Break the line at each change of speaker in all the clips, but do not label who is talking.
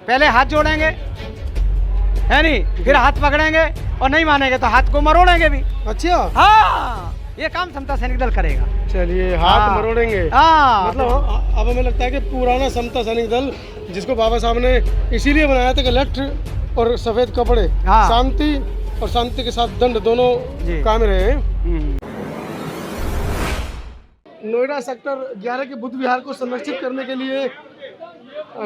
पहले हाथ जोड़ेंगे, है नहीं, फिर हाथ पकड़ेंगे और नहीं मानेंगे तो हाथ को मरोड़ेंगे भी।
अच्छा,
हाँ, ये काम समता सैनिक दल करेगा।
चलिए, हाथ
हाँ।
मरोड़ेंगे।
हाँ,
मतलब अब हमें लगता है कि पुराना समता सैनिक दल, जिसको बाबा साहब ने इसीलिए बनाया था कि लठ और सफेद कपड़े,
हाँ।
शांति और शांति के साथ दंड दोनों
जी।
काम रहे। नोएडा सेक्टर 11 के बुद्ध विहार को संरक्षित करने के लिए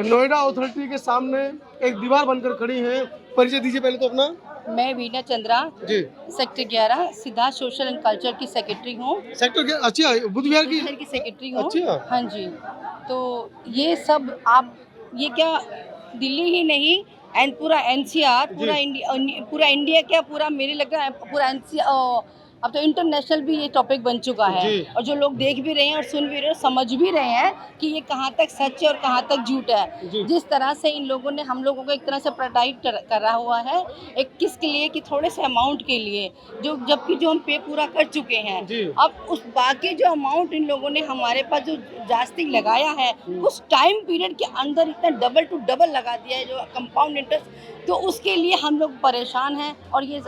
नोएडा अथॉरिटी के सामने एक दीवार बनकर खड़ी है। परिचय दीजिए पहले तो अपना।
मैं Veena Chandra
ji.
Sector 11 Siddharth social and culture की सेक्रेटरी हूँ।
सेक्टर के अच्छा बुद्ध विहार की
सेक्रेटरी हूँ।
अच्छा।
हाँ जी। तो ये सब आप ये क्या दिल्ली ही नहीं एंड पूरा एनसीआर पूरा इंडिया क्या पूरा मेरे लग रहा है पूरा एनसीआर अब तो इंटरनेशनल भी ये टॉपिक बन चुका है। और जो लोग देख भी रहे हैं और सुन भी रहे हैं समझ भी रहे हैं कि ये कहाँ तक सच है और कहाँ तक झूठ है। जिस तरह से इन लोगों ने हम लोगों को एक तरह से प्रोटेक्ट करा हुआ है, एक किसके लिए कि थोड़े से अमाउंट के लिए, जो जबकि जो हम पे पूरा कर चुके हैं। अब उस बाकी जो अमाउंट इन लोगों ने हमारे पास जो जास्ती लगाया है उस टाइम पीरियड के अंदर इतना डबल टू डबल लगा दिया है जो कंपाउंड इंटरेस्ट, तो उसके लिए हम लोग परेशान हैं। और ये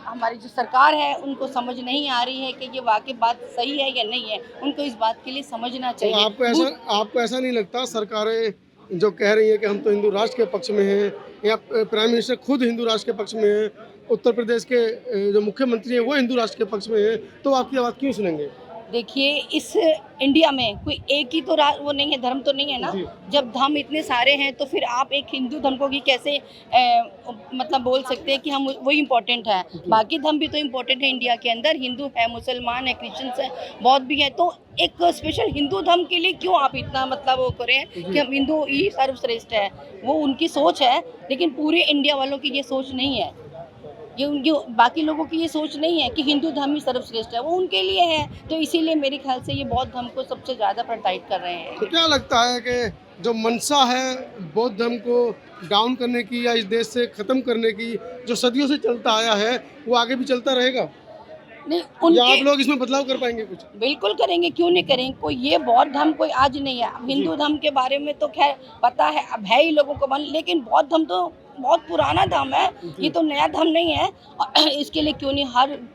हमारी जो सरकार है उनको समझ नहीं आ रही है कि ये वाकई बात सही है या नहीं है, उनको इस बात के लिए समझना चाहिए।
तो आपको ऐसा नहीं लगता सरकारें जो कह रही है कि हम तो हिंदू राष्ट्र के पक्ष में हैं, या प्राइम मिनिस्टर खुद हिंदू राष्ट्र के पक्ष में है, उत्तर प्रदेश के जो मुख्यमंत्री हैं वो हिंदू राष्ट्र के पक्ष में है, तो आपकी आवाज़ क्यों सुनेंगे?
देखिए, इस इंडिया में कोई एक ही तो वो नहीं है, धर्म तो नहीं है ना। जब धर्म इतने सारे हैं तो फिर आप एक हिंदू धर्म को भी कैसे मतलब बोल सकते हैं कि हम वही इम्पोर्टेंट है। बाकी धर्म भी तो इम्पोर्टेंट है इंडिया के अंदर, हिंदू है, मुसलमान है, क्रिश्चियंस है, बौद्ध भी है। तो एक स्पेशल हिंदू धर्म के लिए क्यों आप इतना मतलब वो करें कि हम हिंदू ही सर्वश्रेष्ठ है। वो उनकी सोच है, लेकिन पूरे इंडिया वालों की ये सोच नहीं है। ये उनकी बाकी लोगों की ये सोच नहीं है कि हिंदू धर्म ही सर्वश्रेष्ठ है, वो उनके लिए है। तो इसीलिए मेरे ख्याल से ये बौद्ध धर्म को सबसे ज़्यादा प्रोटेक्ट कर रहे हैं।
तो क्या लगता है कि जो मंशा है बौद्ध धर्म को डाउन करने की या इस देश से ख़त्म करने की, जो सदियों से चलता आया है, वो आगे भी चलता रहेगा?
नहीं,
या आप लोग इसमें बदलाव कर पाएंगे कुछ?
बिल्कुल करेंगे, क्यों नहीं करेंगे। कोई ये बौद्ध धर्म कोई आज नहीं है। हिंदू धर्म के बारे में तो खैर पता है, अब है ही लोगों को लेकिन बौद्ध धर्म तो बहुत पुराना धर्म है, ये तो नया धर्म नहीं है। इसके लिए क्यों नहीं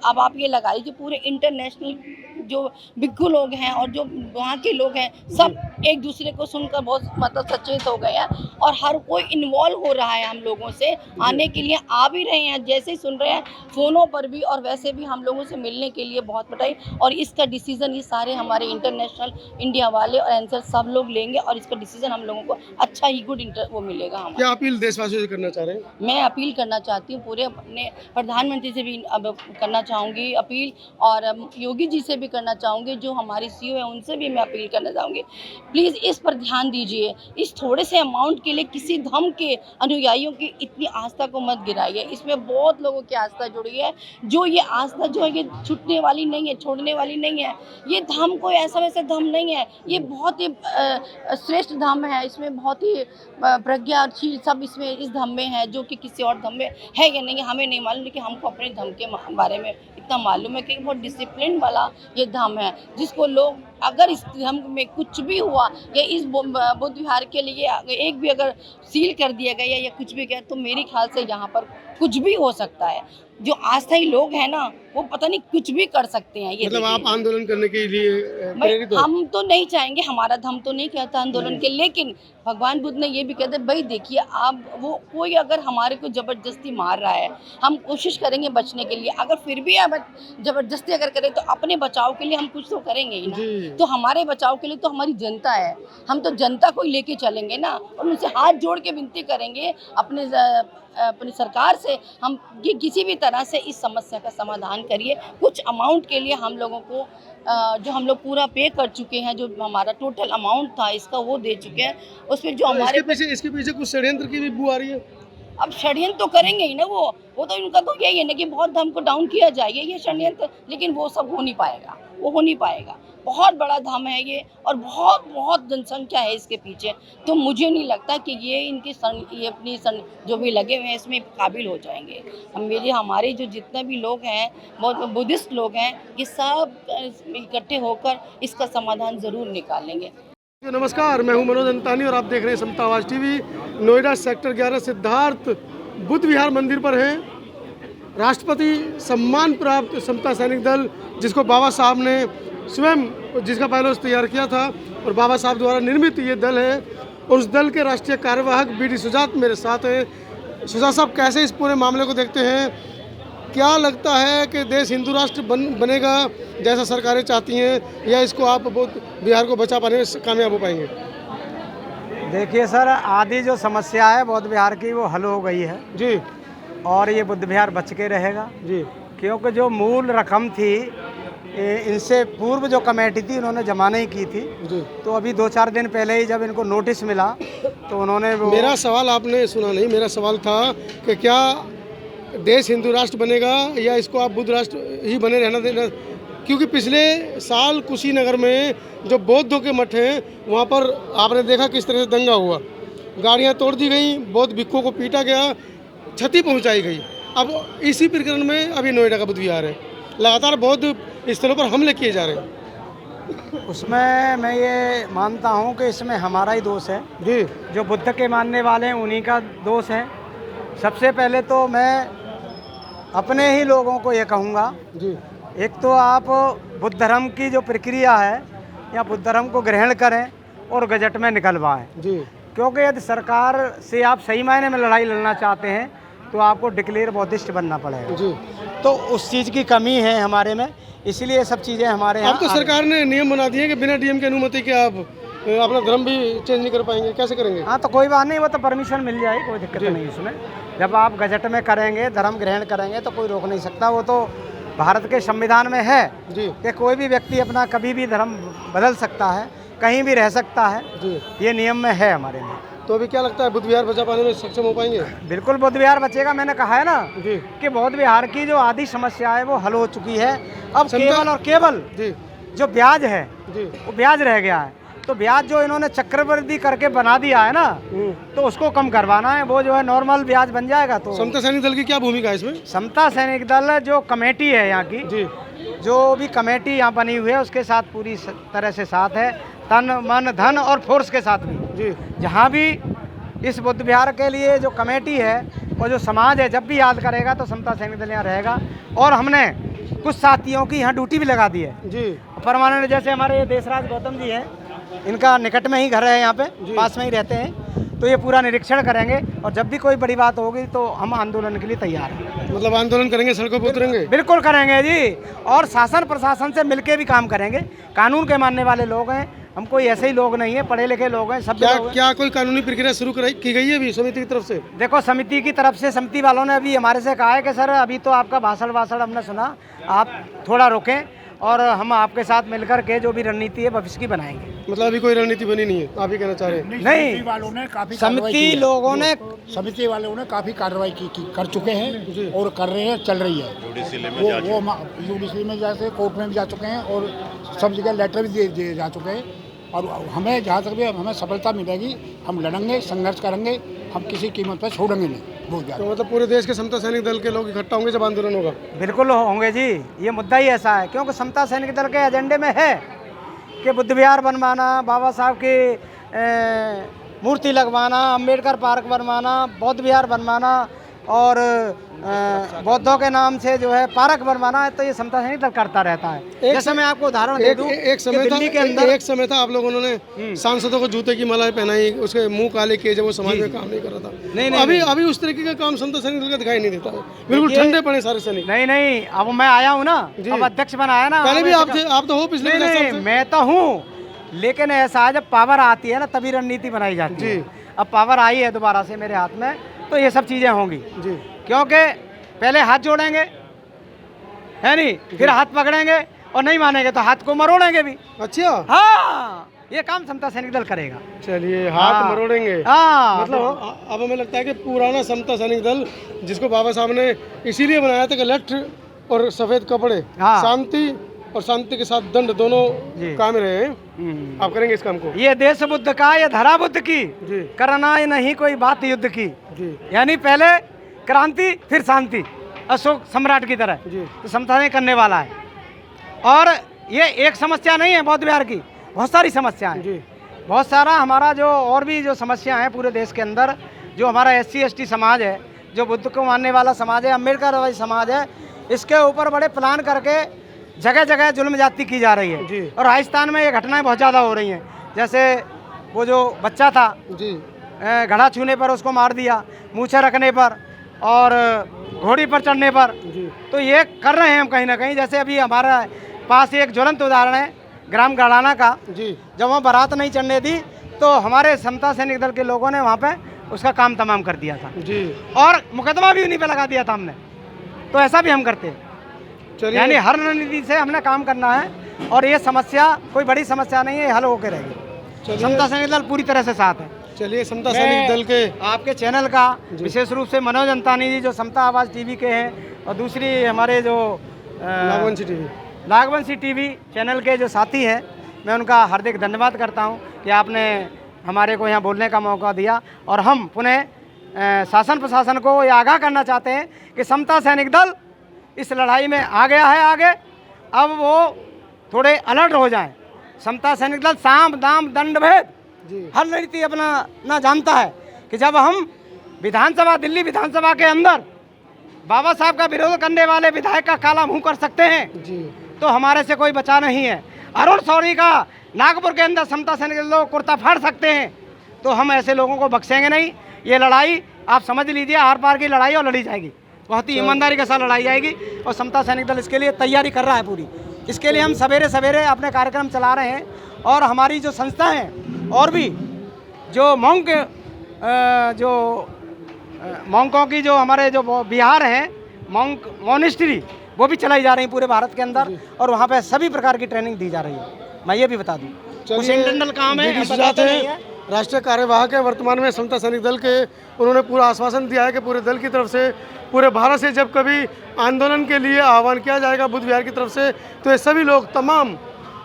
अब आप ये लगा लीजिए पूरे इंटरनेशनल जो भिक्खु लोग हैं और जो वहाँ के लोग हैं सब एक दूसरे को सुनकर बहुत मतलब सचेत हो गए हैं और हर कोई इन्वॉल्व हो रहा है हम लोगों से आने के लिए, आ भी रहे हैं जैसे ही सुन रहे हैं फ़ोनों पर भी और वैसे भी हम लोगों से मिलने के लिए बहुत बताई। और इसका डिसीज़न ये सारे हमारे इंटरनेशनल इंडिया वाले और एंसर सब लोग लेंगे और इसका डिसीज़न हम लोगों को अच्छा ही गुड वो मिलेगा। हम
क्या अपील देशवासियों से करना चाह रहे हैं?
मैं अपील करना चाहती हूँ पूरे अपने प्रधानमंत्री से भी अब करना चाहूँगी अपील, और योगी जी से भी करना चाहूँगी, जो हमारी सीईओ है उनसे भी मैं अपील करना चाहूँगी। प्लीज़ इस पर ध्यान दीजिए, इस थोड़े से अमाउंट के लिए किसी धर्म के अनुयायियों की इतनी आस्था को मत गिराइए। इसमें बहुत लोगों की आस्था जुड़ी है, जो ये आस्था जो है ये छूटने वाली नहीं है, छोड़ने वाली नहीं है। ये धर्म कोई ऐसा वैसा धर्म नहीं है, ये बहुत ही श्रेष्ठ धर्म है। इसमें बहुत ही प्रज्ञाशील सब इसमें इस धर्म में है, जो कि किसी और धर्म में है या नहीं हमें नहीं मालूम, लेकिन हमको अपने धर्म के बारे में इतना मालूम है कि बहुत डिसिप्लिन वाला ये धर्म है, जिसको लोग अगर इस धर्म में कुछ भी हुआ या इस बुद्ध विहार के लिए एक भी अगर सील कर दिया गया या कुछ भी गया, तो मेरे ख्याल से यहाँ पर कुछ भी हो सकता है। जो आस्थाई लोग हैं ना वो पता नहीं कुछ भी कर सकते हैं। ये
मतलब आप आंदोलन करने के लिए प्रेरित हो?
हम तो नहीं चाहेंगे, हमारा धर्म तो नहीं कहता आंदोलन के, लेकिन भगवान बुद्ध ने ये भी कहते भाई देखिए आप वो कोई अगर हमारे को ज़बरदस्ती मार रहा है, हम कोशिश करेंगे बचने के लिए, अगर फिर भी अब ज़बरदस्ती अगर करें तो अपने बचाव के लिए हम कुछ तो करेंगे ही ना। तो हमारे बचाव के लिए तो हमारी जनता है, हम तो जनता को ही लेके चलेंगे ना और उनसे हाथ जोड़ के विनती करेंगे अपनी सरकार से हम कि किसी भी तरह से इस समस्या का समाधान करिए। कुछ अमाउंट के लिए हम लोगों को जो हम लोग पूरा पे कर चुके हैं, जो हमारा टोटल अमाउंट था इसका वो दे चुके हैं, उसमें जो हमारे
इसके पीछे कुछ षड्यंत्र की भी बू आ रही है।
अब षड्यंत्र तो करेंगे ही ना, वो तो इनका तो यही है ना कि बहुत धर्म को डाउन किया जाए, ये षड्यंत्र, लेकिन वो सब हो नहीं पाएगा, वो हो नहीं पाएगा। बहुत बड़ा धाम है ये और बहुत बहुत जनसंख्या है इसके पीछे, तो मुझे नहीं लगता कि ये अपनी जो भी लगे हुए हैं इसमें काबिल हो जाएंगे। हमारे जो जितने भी लोग हैं बहुत बुद्धिस्ट लोग हैं, ये सब इकट्ठे होकर इसका समाधान ज़रूर निकालेंगे।
नमस्कार, मैं हूं मनोज अंतानी और आप देख रहे हैं समता आवाज़ टीवी। नोएडा सेक्टर 11 सिद्धार्थ बुद्ध विहार मंदिर पर हैं। राष्ट्रपति सम्मान प्राप्त समता सैनिक दल, जिसको बाबा साहब ने स्वयं जिसका बैनर तैयार किया था और बाबा साहब द्वारा निर्मित ये दल है, और उस दल के राष्ट्रीय कार्यवाहक बी.डी. सुजात मेरे साथ हैं। सुजात साहब, कैसे इस पूरे मामले को देखते हैं? क्या लगता है कि देश हिंदू राष्ट्र बनेगा जैसा सरकारें चाहती हैं, या इसको आप बौद्ध विहार को बचा पाने में कामयाब हो पाएंगे?
देखिए सर, आदि जो समस्या है बौद्ध विहार की वो हल हो गई है
जी,
और ये बुद्ध विहार बच के रहेगा
जी,
क्योंकि जो मूल रकम थी इनसे पूर्व जो कमेटी थी उन्होंने जमा नहीं की थी
जी।
तो अभी 2-4 दिन पहले ही जब इनको नोटिस मिला तो उन्होंने वो
मेरा सवाल आपने सुना नहीं। मेरा सवाल था कि क्या देश हिंदू राष्ट्र बनेगा या इसको आप बुद्ध राष्ट्र ही बने रहना देना, क्योंकि पिछले साल कुशीनगर में जो बौद्धों के मठ हैं वहाँ पर आपने देखा किस तरह से दंगा हुआ, गाड़ियाँ तोड़ दी गई, बौद्ध भिक्षुओं को पीटा गया, क्षति पहुँचाई गई। अब इसी प्रकरण में अभी नोएडा का बुद्ध विहार है, लगातार बौद्ध स्थलों पर हमले किए जा रहे हैं।
उसमें मैं ये मानता हूँ कि इसमें हमारा ही दोष है
जी,
जो बुद्ध के मानने वाले हैं उन्हीं का दोष है। सबसे पहले तो मैं अपने ही लोगों को ये कहूँगा,
जी,
एक तो आप बुद्ध धर्म की जो प्रक्रिया है या बुद्ध धर्म को ग्रहण करें और गजट में निकलवाएं,
जी,
क्योंकि यदि सरकार से आप सही मायने में लड़ाई लड़ना चाहते हैं तो आपको डिक्लेयर बौद्धिस्ट बनना पड़ेगा।
जी।
तो उस चीज़ की कमी है हमारे में, इसलिए ये सब चीज़ें हमारे यहाँ
अब तो सरकार ने नियम बना दिए कि बिना डीएम की अनुमति के आप अपना धर्म भी चेंज नहीं कर पाएंगे, कैसे करेंगे?
हाँ, तो कोई बात नहीं, वो तो परमिशन मिल जाएगी, कोई दिक्कत नहीं इसमें। जब आप गजट में करेंगे, धर्म ग्रहण करेंगे तो कोई रोक नहीं सकता। वो तो भारत के संविधान में है
जी,
कि कोई भी व्यक्ति अपना कभी भी धर्म बदल सकता है, कहीं भी रह सकता है,
जी।
ये नियम में है हमारे में।
तो अभी क्या लगता है, बुद्ध विहार बचा पाने में सक्षम हो पाएंगे?
बिल्कुल बुद्ध विहार बचेगा। मैंने कहा है ना
जी,
कि बौद्ध विहार की जो आदि समस्या है वो हल हो चुकी है। अब केवल और केवल
जी,
जो ब्याज है
जी,
वो ब्याज रह गया है। तो ब्याज जो इन्होंने चक्रवृद्धि करके बना दिया है ना, तो उसको कम करवाना है। वो जो है नॉर्मल ब्याज बन जाएगा। तो
समता सैनिक दल की क्या भूमिका है इसमें?
समता सैनिक दल जो कमेटी है यहाँ की,
जी,
जो भी कमेटी यहाँ बनी हुई है उसके साथ पूरी तरह से साथ है, तन मन धन और फोर्स के साथ भी।
जी,
जहाँ भी इस बुद्ध विहार के लिए जो कमेटी है और जो समाज है जब भी याद करेगा तो समता सैनिक दल यहाँ रहेगा। और हमने कुछ साथियों की यहाँ ड्यूटी भी लगा दी है
जी,
परमानेंट। जैसे हमारे ये देशराज गौतम जी हैं, इनका निकट में ही घर है, यहाँ पे पास में ही रहते हैं, तो ये पूरा निरीक्षण करेंगे और जब भी कोई बड़ी बात होगी तो हम आंदोलन के लिए तैयार हैं।
मतलब आंदोलन करेंगे, सड़कों पर उतरेंगे?
बिल्कुल करेंगे जी, और शासन प्रशासन से मिलके भी काम करेंगे। कानून के मानने वाले लोग हैं हम, कोई ऐसे ही लोग नहीं है, पढ़े लिखे लोग हैं सब।
क्या कोई कानूनी प्रक्रिया शुरू की गई है अभी समिति की तरफ से?
देखो, समिति की तरफ से समिति वालों ने अभी हमारे से कहा है कि सर अभी तो आपका भाषण हमने सुना, आप थोड़ा रोकें और हम आपके साथ मिलकर के जो भी रणनीति है भविष्य की बनाएंगे।
मतलब अभी कोई रणनीति बनी नहीं है, आप ही कहना चाह रहे हैं?
नहीं,
वालों ने काफी
समिति लोगों ने
समिति वालों ने काफी कार्रवाई कर चुके हैं और कर रहे हैं, चल रही है। जुडिशरी में जैसे कोर्ट में भी जा चुके हैं और सब जगह लेटर भी दिए जा चुके हैं। और हमें जहाँ तक भी हमें सफलता मिलेगी, हम लड़ेंगे, संघर्ष करेंगे, हम किसी कीमत पर छोड़ेंगे नहीं।
तो मतलब पूरे देश के समता सैनिक दल के लोग इकट्ठा होंगे जब आंदोलन होगा?
बिल्कुल होंगे जी, ये मुद्दा ही ऐसा है क्योंकि समता सैनिक दल के एजेंडे में है कि बुद्ध विहार बनवाना, बाबा साहब की मूर्ति लगवाना, अंबेडकर पार्क बनवाना, बौद्ध विहार बनवाना और बौद्धों के नाम से जो है पार्क बनवाना है। तो ये समता सैनिक दल करता रहता है। जैसे मैं आपको उदाहरण दे दूं,
एक समय था आप लोगों ने सांसदों को जूते की मालाएं पहनाई, उसके मुंह काले किए जब वो समाज में काम नहीं कर रहा था। नहीं, अभी उस तरीके का काम समता सैनिक दल का दिखाई नहीं देता है, बिल्कुल ठंडे पड़े सारे सैनिक।
नहीं, अब मैं आया हूँ ना, अब अध्यक्ष बनाया ना।
पहले भी आप तो हो पिछले?
नहीं, मैं तो हूँ, लेकिन ऐसा है जब पावर आती है ना तभी रणनीति बनाई जाती है। अब पावर आई है दोबारा से मेरे हाथ में तो ये सब चीज़ें होंगी जी, क्योंकि पहले हाथ जोड़ेंगे है नहीं, फिर हाथ पकड़ेंगे और नहीं मानेंगे तो हाथ को मरोड़ेंगे भी।
अच्छा,
हाँ, ये काम समता सैनिक दल करेगा।
चलिए, हाथ मरोड़ेंगे।
हाँ,
मतलब अब हमें लगता है कि पुराना समता सैनिक दल जिसको बाबा साहब ने इसीलिए बनाया था कि लठ और सफेद कपड़े, शांति और शांति के साथ दंड दोनों काम रहे हैं। आप करेंगे इस काम को? ये
देश बुद्ध का, ये धरा बुद्ध की, करना ही नहीं कोई बात युद्ध की। यानी पहले क्रांति फिर शांति, अशोक सम्राट की तरह तो समता नहीं करने वाला है। और ये एक समस्या नहीं है बौद्ध विहार की, बहुत सारी समस्याएं। बहुत सारा हमारा जो और भी जो समस्या है पूरे देश के अंदर, जो हमारा SC ST समाज है, जो बुद्ध को मानने वाला समाज है, अम्बेडकरवादी समाज है, इसके ऊपर बड़े प्लान करके जगह जगह जुल्म ज्यादती की जा रही
जी।
है। और राजस्थान में ये घटनाएं बहुत ज़्यादा हो रही हैं। जैसे वो जो बच्चा था
जी
घड़ा छूने पर उसको मार दिया, मूछें रखने पर और घोड़ी पर चढ़ने पर।
जी
तो ये कर रहे हैं हम कहीं ना कहीं। जैसे अभी हमारा पास एक ज्वलंत उदाहरण है ग्राम गड़ाना का।
जी
जब वहाँ बारात नहीं चढ़ने दी तो हमारे समता सैनिक दल के लोगों ने वहाँ पे उसका काम तमाम कर दिया था
जी।
और मुकदमा भी उन्हीं पे लगा दिया था हमने। तो ऐसा भी हम करते हैं।
चलिए
यानी हर रणनीति से हमने काम करना है और ये समस्या कोई बड़ी समस्या नहीं है, हल होकर रहेगी। समता सैनिक दल पूरी तरह से साथ है।
चलिए समता सैनिक दल के
आपके चैनल का विशेष रूप से मनोज अंतानी जी जो समता आवाज़ टीवी के हैं और दूसरी हमारे जो नागवंशी टीवी चैनल के जो साथी हैं, मैं उनका हार्दिक धन्यवाद करता हूं कि आपने हमारे को यहाँ बोलने का मौका दिया। और हम पुनः शासन प्रशासन को ये आगाह करना चाहते हैं कि समता सैनिक दल इस लड़ाई में आ गया है आगे। अब वो थोड़े अलर्ट हो जाएं। समता सैनिक दल साम दाम दंड भेद हर रणनीति अपना ना जानता है कि जब हम विधानसभा दिल्ली विधानसभा के अंदर बाबा साहब का विरोध करने वाले विधायक का काला मुंह कर सकते हैं
जी।
तो हमारे से कोई बचा नहीं है। अरुण शौरी का नागपुर के अंदर समता सैनिक दल लोग कुर्ता फाड़ सकते हैं तो हम ऐसे लोगों को बख्शेंगे नहीं। ये लड़ाई आप समझ लीजिए आर पार की लड़ाई और लड़ी जाएगी, बहुत ही ईमानदारी के साथ लड़ाई जाएगी और समता सैनिक दल इसके लिए तैयारी कर रहा है पूरी। इसके लिए हम सवेरे सवेरे अपने कार्यक्रम चला रहे हैं और हमारी जो संस्था है और भी जो मॉन्कों की जो हमारे जो बिहार हैं मॉनेस्ट्री वो भी चलाई जा रही है पूरे भारत के अंदर और वहाँ पे सभी प्रकार की ट्रेनिंग दी जा रही है। मैं ये भी बता दूँ कुछ इंटरनल काम है, बताते नहीं है।
राष्ट्रीय कार्यवाहक है वर्तमान में समता सैनिक दल के। उन्होंने पूरा आश्वासन दिया है कि पूरे दल की तरफ से पूरे भारत से जब कभी आंदोलन के लिए आह्वान किया जाएगा बुद्ध विहार की तरफ से तो ये सभी लोग तमाम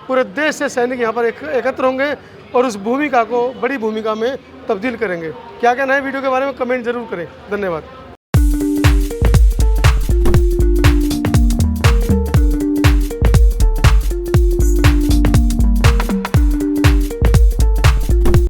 पूरे देश से सैनिक यहाँ पर एकत्र होंगे और उस भूमिका को बड़ी भूमिका में तब्दील करेंगे। क्या कहना है वीडियो के बारे में कमेंट जरूर करें। धन्यवाद।